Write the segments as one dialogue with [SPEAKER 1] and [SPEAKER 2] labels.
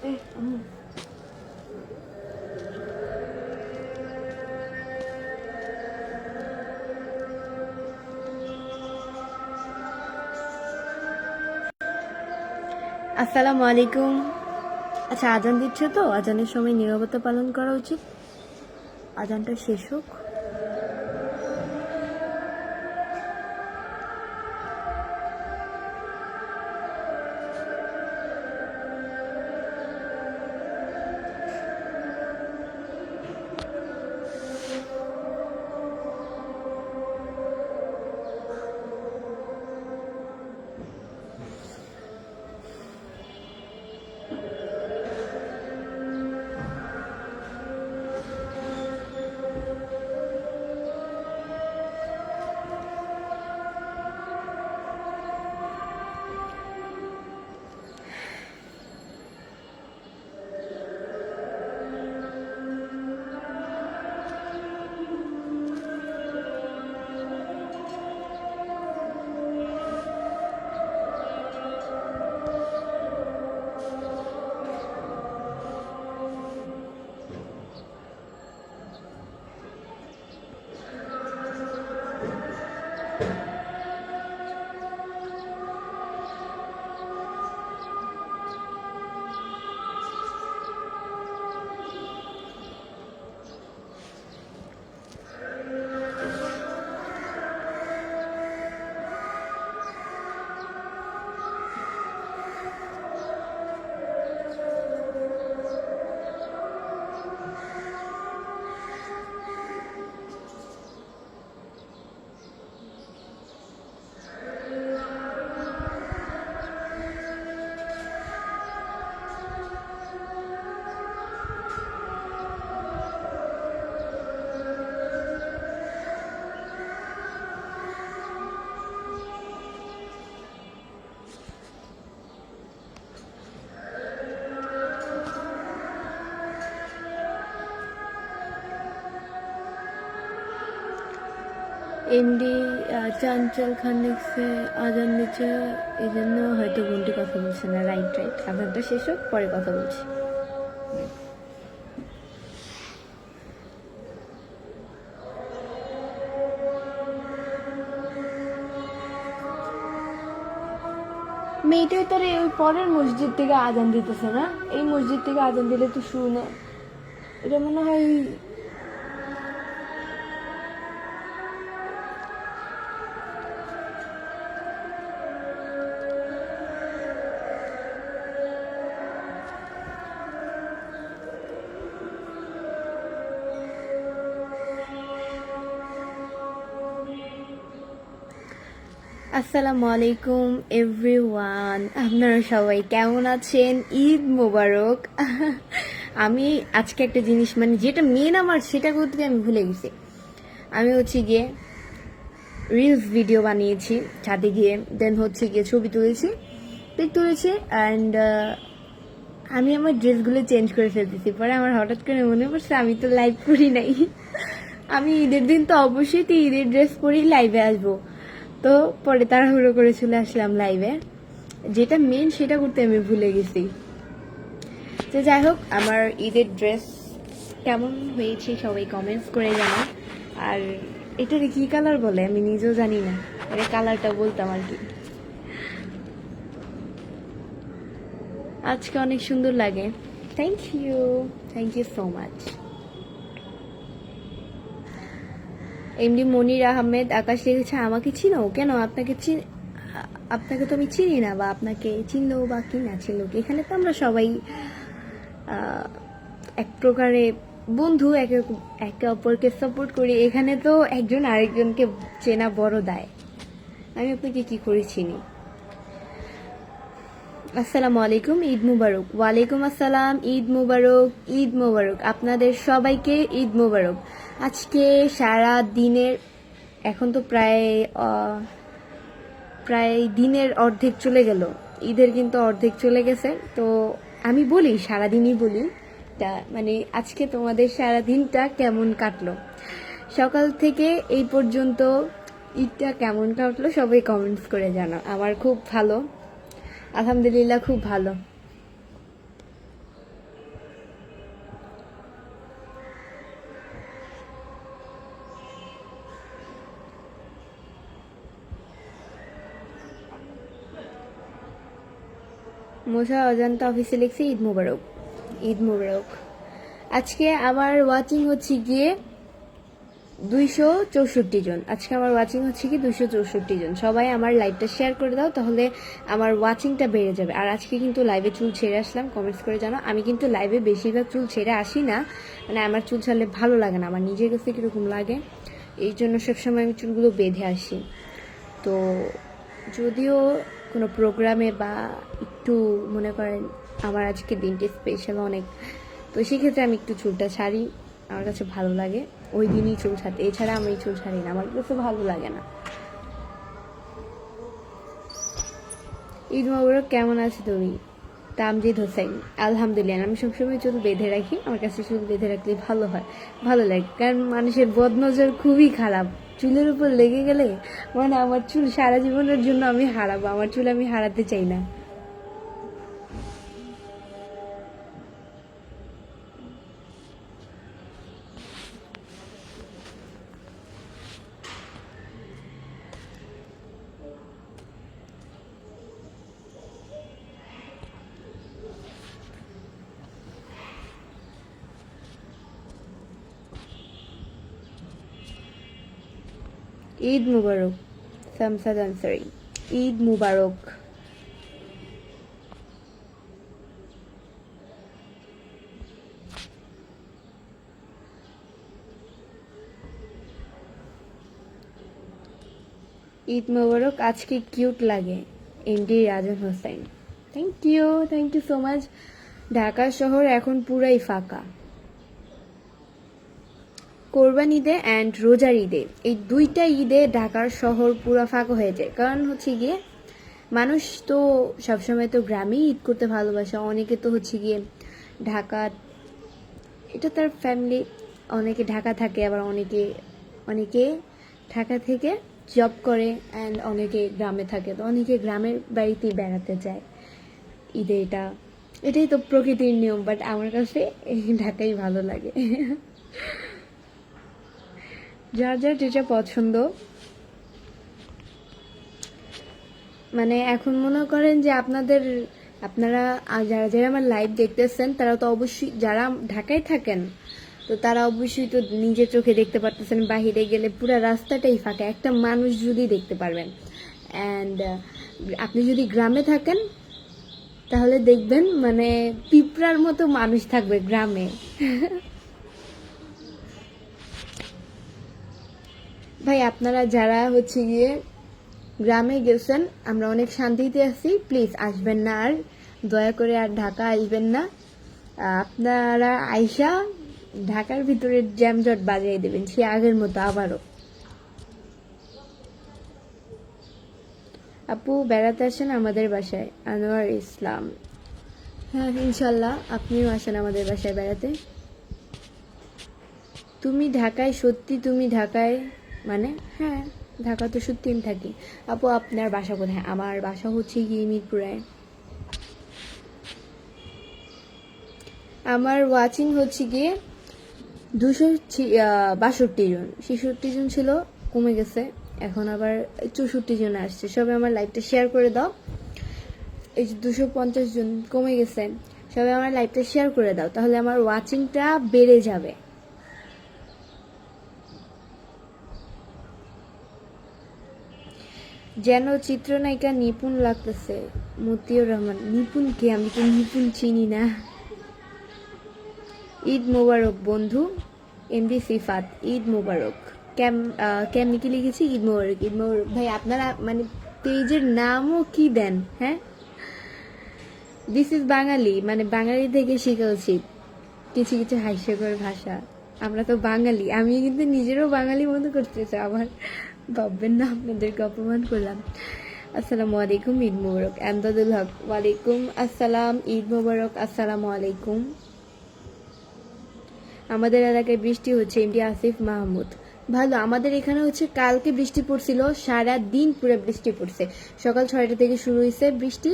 [SPEAKER 1] আসসালামু আলাইকুম। আচ্ছা, আজান দিচ্ছে তো, আজানের সময় নীরবতা পালন করা উচিত। আজানটা শেষ হোক। এমডি চাঞ্চল খান লিখছে আজান দিচ্ছে, এই জন্য হয়তো ঘন্টি কথা বলছে না। রাইট রাইট, আজানটা শেষ হোক, পরে কথা বলছি। মেয়েটাই তার ওই পরের মসজিদ থেকে আজান দিতেছে না, এই মসজিদ থেকে আজান দিলে তো শুনে। এটা মনে হয় আসসালামু আলাইকুম এভরিওয়ান, আপনারা সবাই কেমন আছেন? ঈদ মোবারক। আমি আজকে একটা জিনিস, মানে যেটা মেন আমার, সেটা করতে আমি ভুলে গেছি। আমি হচ্ছে গিয়ে রিলস ভিডিও বানিয়েছি ছাদে গিয়ে, দেন হচ্ছে গিয়ে ছবি তুলেছি, পিক তুলেছি, অ্যান্ড আমি আমার ড্রেসগুলো চেঞ্জ করে ফেলতেছি। পরে আমার হঠাৎ করে মনে পড়ছে আমি তো লাইভ করি নাই। আমি ঈদের দিন তো অবশ্যই তো ঈদের ড্রেস পরেই লাইভে আসবো। তো পরে তাড়াহুড়ো করে চলে আসলাম লাইভে, যেটা মেন সেটা করতে আমি ভুলে গেছি। তো যাই হোক, আমার ঈদের ড্রেস কেমন হয়েছে সবাই কমেন্টস করে জানাও। আর এটার কি কালার বলে আমি নিজেও জানি না, এটা কালারটা বলতাম আর কি। আজকে অনেক সুন্দর লাগে। Thank you so much. MD Monir Ahmed Akash লিখেছে, আমাকে চিনো কেন? আপনাকে তো আমি চিনি না, বা আপনাকে চিনলেও বা কি না চিনলেও, এখানে তো আমরা সবাই এক প্রকারে বন্ধু, একে অপরকে সাপোর্ট করি। এখানে তো একজন আরেকজনকে চেনা বড় দায়। আমি আপনাকে কি করে চিনি? আসসালামু আলাইকুম, ঈদ মুবারক। ওয়ালাইকুম আসসালাম, ঈদ মুবারক, ঈদ মুবারক আপনাদের সবাইকে, ঈদ মুবারক। আজকে সারা দিনের, এখন তো প্রায় দিনের অর্ধেক চলে গেল, ঈদের কিন্তু অর্ধেক চলে গেছে। তো আমি বলি, সারাদিনই বলি, মানে আজকে তোমাদের সারা দিনটা কেমন কাটলো, সকাল থেকে এই পর্যন্ত ঈদটা কেমন কাটলো, সবাই কমেন্টস করে জানাও। আমার খুব ভালো, আলহামদুলিল্লাহ, খুব ভালো। মোসা অজান্তা অফিসে লিখছে ঈদ মুবারক। ঈদ মুবারক। আজকে আমার ওয়াচিং হচ্ছে গিয়ে 264 জন। আজকে আমার ওয়াচিং হচ্ছে কি 264 জন। সবাই আমার লাইভটা শেয়ার করে দাও, তাহলে আমার ওয়াচিংটা বেড়ে যাবে। আর আজকে কিন্তু লাইভে চুল ছেড়ে আসলাম, কমেন্টস করে জানো। আমি কিন্তু লাইভে বেশিরভাগ চুল ছেড়ে আসি না, মানে আমার চুল ছাড়লে ভালো লাগে না, আমার নিজের কাছে কীরকম লাগে, এই জন্য সবসময় আমি চুলগুলো বেঁধে আসি। তো যদিও কোনো প্রোগ্রামে বা একটু মনে করেন আমার আজকে দিনটি স্পেশাল অনেক, তো সেক্ষেত্রে আমি একটু চুলটা ছাড়ি, আমার কাছে ভালো লাগে ওই দিনই চুল ছাড়তে। এছাড়া আমি চুল ছাড়ি না, আমার কাছে ভালো লাগে না। ঈদ মোবারক, কেমন আছো তুমি? তামজিদ হোসেন, আলহামদুলিল্লাহ। আমি সবসময় চুল বেঁধে রাখি, আমার কাছে চুল বেঁধে রাখলে ভালো হয়, ভালো লাগে। কারণ মানুষের বদনজর খুবই খারাপ, চুলের উপর লেগে গেলে মানে আমার চুল সারা জীবনের জন্য আমি হারাবো, আমার চুল আমি হারাতে চাই না। ঈদ মুবারক শামসাদ আনসারি, ঈদ মুবারক। ঈদ মুবারক। আজকে কিউট লাগে, MD Rajan Hossain. Thank you so much. Dhaka শহর এখন পুরাই ফাঁকা। কোরবান ঈদে অ্যান্ড রোজার ঈদে, এই দুইটা ঈদে ঢাকার শহর পুরো ফাঁকা হয়ে যায়। কারণ হচ্ছে গিয়ে মানুষ তো সবসময় তো গ্রামেই ঈদ করতে ভালোবাসে, অনেকে তো হচ্ছে গিয়ে ঢাকা, এটা তার ফ্যামিলি, অনেকে ঢাকা থাকে, আবার অনেকে অনেকে ঢাকা থেকে জব করে অ্যান্ড অনেকে গ্রামে থাকে, তো অনেকে গ্রামের বাড়িতেই বেড়াতে যায় ঈদে। এটাই তো প্রকৃতির নিয়ম, বাট আমার কাছে এই ঢাকাই ভালো লাগে। যার যার যেটা পছন্দ, মানে এখন মনে করেন যে আপনারা যারা যারা আমার লাইভ দেখতেছেন তারা তো অবশ্যই, যারা ঢাকায় থাকেন তো তারা অবশ্যই তো নিজের চোখে দেখতে পারতেছেন, বাহিরে গেলে পুরো রাস্তাটাই ফাঁকা, একটা মানুষ যদি দেখতে পারবেন। অ্যান্ড আপনি যদি গ্রামে থাকেন তাহলে দেখবেন মানে পিঁপড়ার মতো মানুষ থাকবে গ্রামে। ভাই আপনারা যারা হচ্ছে গিয়ে গ্রামে গেছেন, আমরা অনেক শান্তিতে আছি, প্লিজ আসবেন না, আর দয়া করে আর ঢাকা আসবেন না। আপনারা আইসা ঢাকার ভিতরে জ্যামজট বাজিয়ে দেবেন সে আগের মতো আবারও। আপু বেড়াতে আসেন আমাদের বাসায়, আনোয়ার ইসলাম। হ্যাঁ ইনশাল্লাহ আপনিও আসেন আমাদের বাসায় বেড়াতে। তুমি ঢাকায়? সত্যি তুমি ঢাকায়? মানে হ্যাঁ, ঢাকা তো সত্যি আমি থাকি। আপু আপনার বাসা কোথায়? আমার বাসা হচ্ছে গিয়ে মিরপুরে। আমার ওয়াচিং হচ্ছে গিয়ে 262 জন, 66 জন ছিল, কমে গেছে, এখন আবার 64 জন আসছে। সবাই আমার লাইভটা শেয়ার করে দাও। এই যে 250 জন কমে গেছে, সবাই আমার লাইভটা শেয়ার করে দাও, তাহলে আমার ওয়াচিংটা বেড়ে যাবে। যেন চিত্রনায়িকা নিপুণ লাগতেছে। মতিউর রহমান, নিপুণ কে? আমি তো নিপুণ চিনি না। ঈদ মোবারক বন্ধু। এমডি সিফাত, ঈদ মোবারক। কেমনি কি লিখেছি? ঈদ মোবারক, ঈদ মোবারক। ভাই আপনারা মানে পেজের নামও কি দেন? হ্যাঁ, দিস ইজ বাঙালি, মানে বাঙালি থেকে শেখা উচিত কিছু কিছু হাস্যকর ভাষা। আমরা তো বাঙালি, আমি কিন্তু নিজেরও বাঙালি মনে করতেছে, আবার ভাববেন না আপনাদেরকে অপমান করলাম। আসসালামু আলাইকুম, ঈদ মোবারক। এমদাদুল হক, ওয়ালাইকুম আসসালাম, ঈদ মোবারক। আসসালামু আলাইকুম। আমাদের এলাকায় বৃষ্টি হচ্ছে, এমডি আসিফ মাহমুদ। ভালো, আমাদের এখানে হচ্ছে কালকে বৃষ্টি পড়ছিল, সারা দিন পুরো বৃষ্টি পড়ছে, সকাল 6টা থেকে শুরু হয়েছে বৃষ্টি,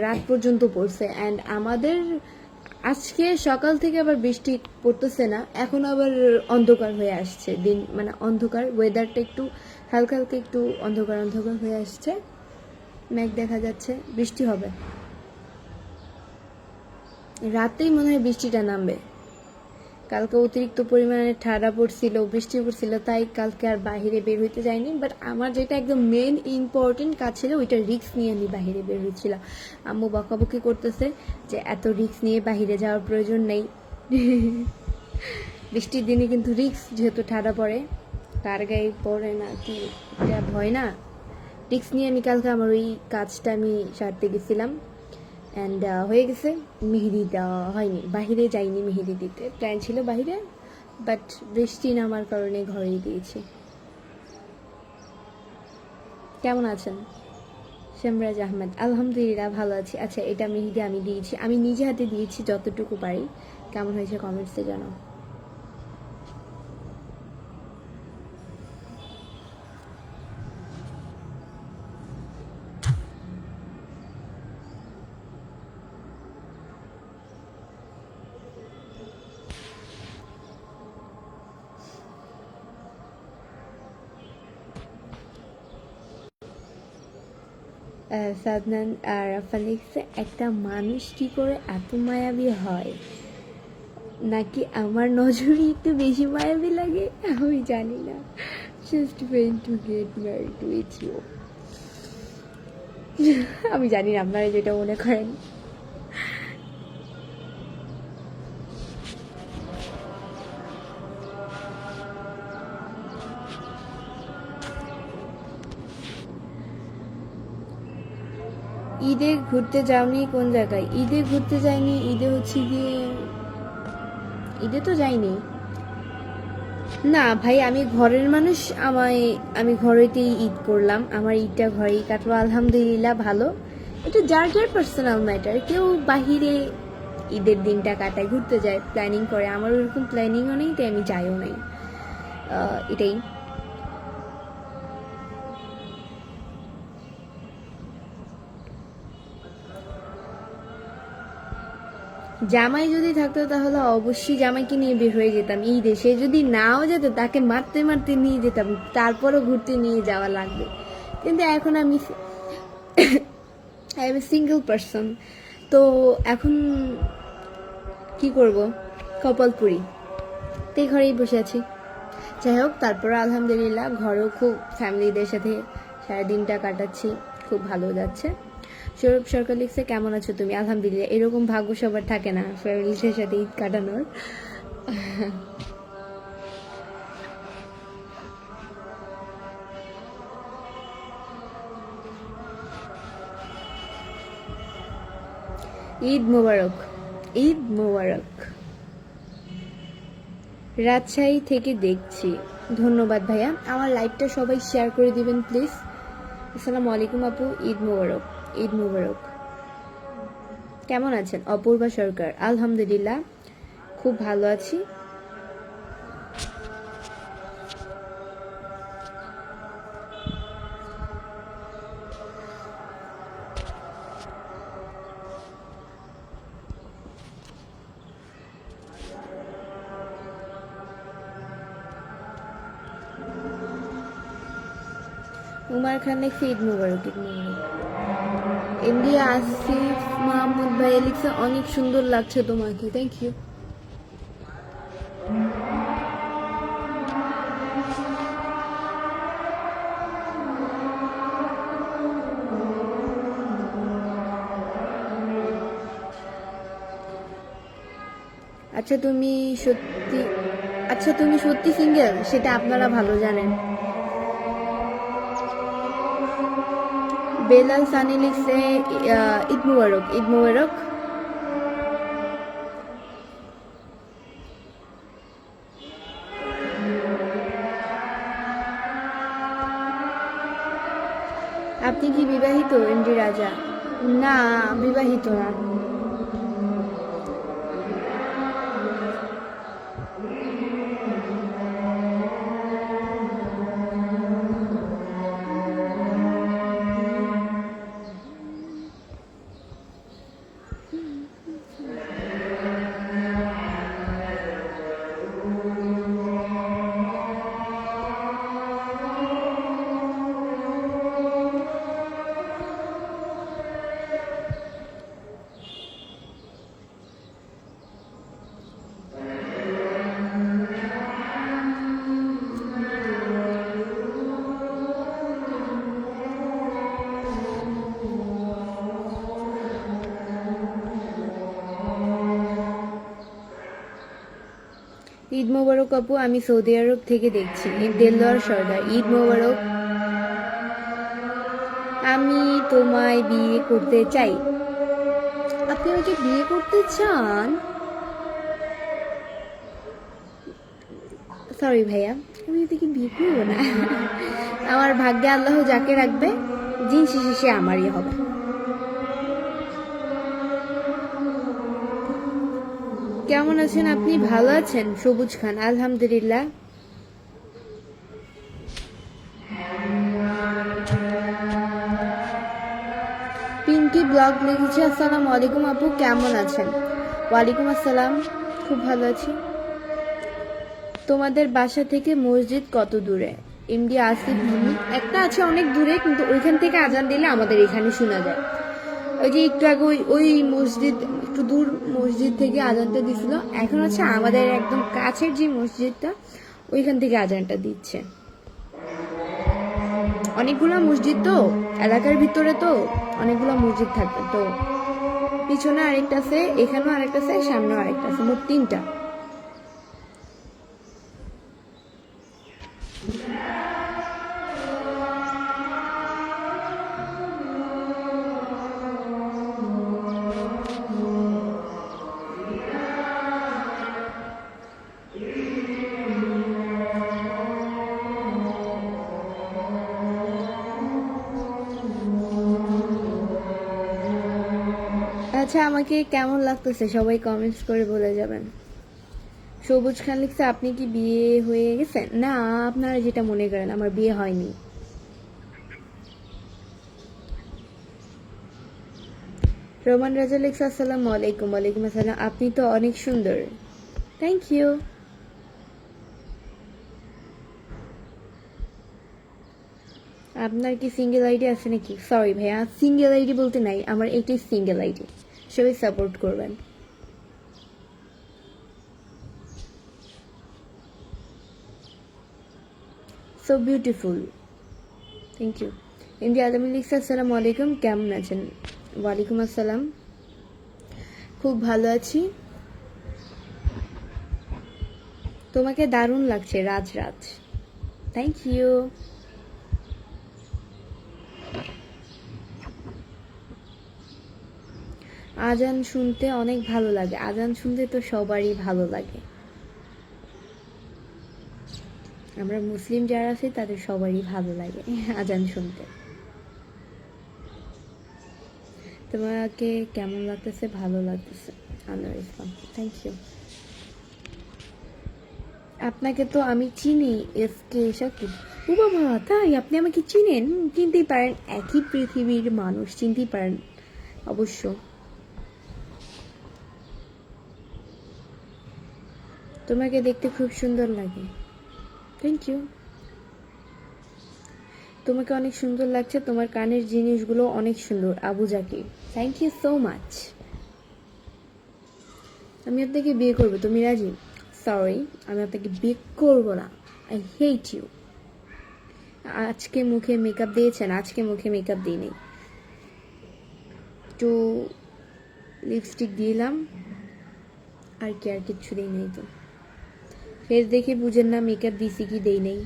[SPEAKER 1] রাত পর্যন্ত পড়ছে। অ্যান্ড আমাদের আজকে সকাল থেকে আবার বৃষ্টি পড়তেছে না, এখন আবার অন্ধকার হয়ে আসছে দিন, মানে অন্ধকার, ওয়েদারটা একটু হালকা হালকা একটু অন্ধকার অন্ধকার হয়ে আসছে, মেঘ দেখা যাচ্ছে, বৃষ্টি হবে। রাতেই মনে হয় বৃষ্টিটা নামবে। কালকে অতিরিক্ত পরিমাণে ঠান্ডা পড়ছিল, বৃষ্টি পড়ছিল, তাই কালকে আর বাহিরে বের হইতে যাইনি। বাট আমার যেটা একদম মেন ইম্পর্টেন্ট কাজ ছিল ওইটা রিস্ক নিয়ে আমি বাহিরে বের হয়েছিলাম। আম্মু বকাবকি করতেছে যে এত রিস্ক নিয়ে বাহিরে যাওয়ার প্রয়োজন নেই। বৃষ্টির দিনে কিন্তু রিস্ক, যেহেতু ঠান্ডা পড়ে, কার গায়ে পড়ে না কি, এটা ভয় না। রিস্ক নিয়ে আমি কালকে আমার ওই কাজটা আমি সারতে গেছিলাম অ্যান্ড হয়ে গেছে। মেহেদি দেওয়া হয়নি, বাহিরে যাইনি মেহেদি দিতে, প্ল্যান ছিল বাহিরে, বাট বৃষ্টি নামার কারণে ঘরেই দিয়েছি। কেমন আছেন? শ্যামরাজ আহমেদ, আলহামদুলিল্লাহ ভালো আছি। আচ্ছা, এটা মেহেদি আমি দিয়েছি, আমি নিজে হাতে দিয়েছি যতটুকু পারি। কেমন হয়েছে কমেন্টসে জানাও। সাদনান রাফা লিখছে, একটা মানুষ কি করে এত মায়াবী হয়, নাকি আমার নজরে একটু বেশি মায়াবী লাগে, আমি জানি না। Just went to get married with you. আমি জানি না আপনারা যেটা মনে করেন। ঈদে ঘুরতে যাওনি কোন জায়গায়? ঈদে ঘুরতে যাইনি, ঈদে হচ্ছে গিয়ে, ঈদে তো যাইনি। না ভাই, আমি ঘরের মানুষ, আমি ঘরেতেই ঈদ করলাম, আমার ঈদটা ঘরেই কাটলো আলহামদুলিল্লাহ ভালো। এটা যার যার পার্সোনাল ম্যাটার, কেউ বাহিরে ঈদের দিনটা কাটায়, ঘুরতে যায়, প্ল্যানিং করে। আমার ওরকম প্ল্যানিংও নেই, তাই আমি যাইও নাই। এটাই। জামাই যদি থাকতো তাহলে অবশ্যই জামাইকে নিয়ে বের হয়ে যেতাম ঈদে। সে যদি নাও যেত, তাকে মারতে মারতে নিয়ে যেতাম, তারপরও ঘুরতে নিয়ে যাওয়া লাগবে। কিন্তু এখন আমি I M a single person, তো এখন কি করব, কপালপুরি, তাই ঘরেই বসে আছি। যাই হোক, তারপর আলহামদুলিল্লাহ ঘরেও খুব ফ্যামিলিদের সাথে সারাদিনটা কাটাচ্ছি, খুব ভালো যাচ্ছে। সৌরভ সরকার লিখছে, কেমন আছো তুমি? আলহামদুলিল্লাহ। এরকম ভাগ্য সবার থাকে না ফ্যামিলিদের সাথে ঈদ কাটানোর। ঈদ মোবারক, ঈদ মোবারক। রাজশাহী থেকে দেখছি। ধন্যবাদ ভাইয়া, আমার লাইভটা সবাই শেয়ার করে দিবেন প্লিজ। আসসালামু আলাইকুম আপু, ঈদ মোবারক, ঈদ মোবারক। কেমন আছেন? অপূর্বা সরকার, আলহামদুলিল্লাহ খুব ভালো আছি। উমার খান লিখছে, ঈদ মুবারক, ঈদ মুবারক। এমডি আসিফ মাহমুদ ভাইয়া লিখছে, অনেক সুন্দর লাগছে তোমাকে, থ্যাংক ইউ। আচ্ছা তুমি সত্যি, আচ্ছা তুমি সত্যি সিঙ্গেল, সেটা আপনারা ভালো জানেন। বেলাল সানি লিখছে, ঈদ মুবারক, ঈদ মুবারক। আপনি কি বিবাহিত? এমডি রাজা, না বিবাহিত না। ঈদ মোবারক আপু, আমি সৌদি আরব থেকে দেখছি। দেলোয়ার সর্দার, ঈদ মোবারক। আমি তোমায় বিয়ে করতে চাই। আপনি আমাকে বিয়ে করতে চান? সরি ভাইয়া, আমি এদিকে বিয়ে করবো না। আমার ভাগ্যে আল্লাহ যাকে রাখবে, দিন শেষে সে আমারই হবে। কেমন আছেন আপনি? ভালো আছেন? সবুজ খান, আলহামদুলিল্লাহ। পিঙ্কি ব্লগ লিখেছে, আসসালামু আলাইকুম আপু, কেমন আছেন? ওয়ালাইকুম আসসালাম, খুব ভালো আছি। তোমাদের বাসা থেকে মসজিদ কত দূরে? এমডি আসিফ মাহমুদ। একটা আছে অনেক দূরে, কিন্তু ওইখান থেকে আজান দিলে আমাদের এখানে শোনা যায়। ওই যে একটু আগে ওই মসজিদ, একটু দূর মসজিদ থেকে আজানটা দিছিল। এখন হচ্ছে আমাদের একদম কাছের যে মসজিদটা, ওইখান থেকে আজানটা দিচ্ছে। অনেকগুলো মসজিদ তো এলাকার ভিতরে, তো অনেকগুলো মসজিদ থাকবে। তো পিছনে আরেকটা আছে, এখানেও আরেকটা আছে, সামনেও আরেকটা আছে, মোট 3টা। আচ্ছা, আমাকে কেমন লাগতেছে সবাই কমেন্টস করে বলে যাবেন। সবুজ খান লিখছে, আপনি কি বিয়ে হয়ে গেছেন? না, আপনারা যেটা মনে করেন, আমার বিয়ে হয়নি। রোমান রাজা লিখছে, আসসালামু আলাইকুম। ওয়ালাইকুম আসসালাম, আপনি তো অনেক সুন্দর। Thank you. আপনার কি সিঙ্গেল আইডি আছে নাকি? সরি ভাইয়া, সিঙ্গেল আইডি বলতে নাই, আমার এটাই সিঙ্গেল আইডি। সবাই সাপোর্ট করবেন। So beautiful, thank you. Indi Alami লিখছে, আসসালামু আলাইকুম, কেমন আছেন? ওয়ালাইকুম আসসালাম, খুব ভালো আছি। তোমাকে দারুণ লাগছে রাজ রাজ। Thank you. আজান শুনতে অনেক ভালো লাগে। আজান শুনতে তো সবারই ভালো লাগে। আমরা মুসলিম যারা আছি তাদের সবারই ভালো লাগে আজান শুনতে। তোমাকে কেমন লাগতেছে? ভালো লাগতেছে। আনোয়ার ইসলাম, থ্যাংক ইউ। আপনাকে তো আমি চিনি, এসকে শাকিব। ও বাবা, তাই? আপনি আমাকে চিনেন? চিনতেই পারেন, একই পৃথিবীর মানুষ, চিনতেই পারেন অবশ্য। তোমাকে দেখতে খুব সুন্দর লাগে। Thank you. তোমাকে অনেক সুন্দর লাগছে, তোমার কানের জিনিসগুলো অনেক সুন্দর। Abu Zakir, thank you so much. আমি আপনাকে বিয়ে করবো, তুমি রাজি? সরি, আমি আপনাকে বিয়ে করবো না। I hate you. আজকে মুখে মেকআপ দিয়েছেন? আজকে মুখে মেকআপ দিই নেই, একটু লিপস্টিক দিলাম, আর কি, আর কিচ্ছু দিই নেই। তো ফেস দেখে বুঝেন না মেকআপ দিছি কি দেই নেই।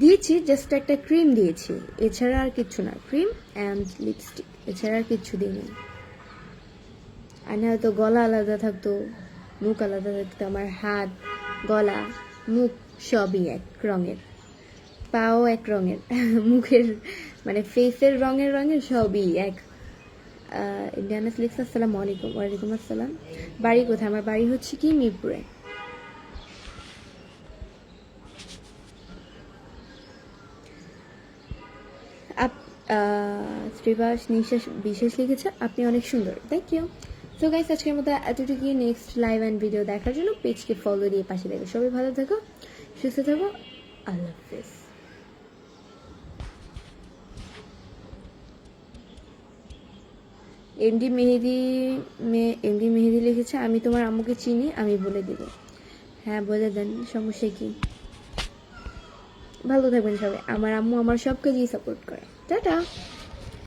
[SPEAKER 1] দিয়েছি, জাস্ট একটা ক্রিম দিয়েছি, এছাড়া আর কিচ্ছু না। ক্রিম অ্যান্ড লিপস্টিক, এছাড়া আর কিচ্ছু দিইনি। আর না হয়তো গলা আলাদা থাকতো, মুখ আলাদা থাকতো। আমার হাত, গলা, মুখ সবই এক রঙের, পাও এক রঙের, মুখের মানে ফেসের রঙের সবই এক। ইন্ডিয়ানাস লিখছে, আসসালামু আলাইকুম। ওয়ালাইকুম আসসালাম। বাড়ি কোথায়? আমার বাড়ি হচ্ছে কি মিরপুরে। শ্রীবাস নিঃশ্বাস বিশেষ লিখেছে, আপনি অনেক সুন্দর। Thank you. সো গাইস, আজকের মতো এতটুকুই। নেক্সট লাইভ অ্যান্ড ভিডিও দেখার জন্য পেজকে ফলো দিয়ে পাশে দেখো। সবাই ভালো থাকো, সুস্থ থাকো, আল্লাহ হাফেজ। এমডি মেহেদি লিখেছে, আমি তোমার আম্মুকে চিনি, আমি বলে দিব। হ্যাঁ, বলে দেন, সমস্যা কি? ভালো থাকবেন সবাই। আমার আম্মু আমার সব কাজেই সাপোর্ট করে। টাটা।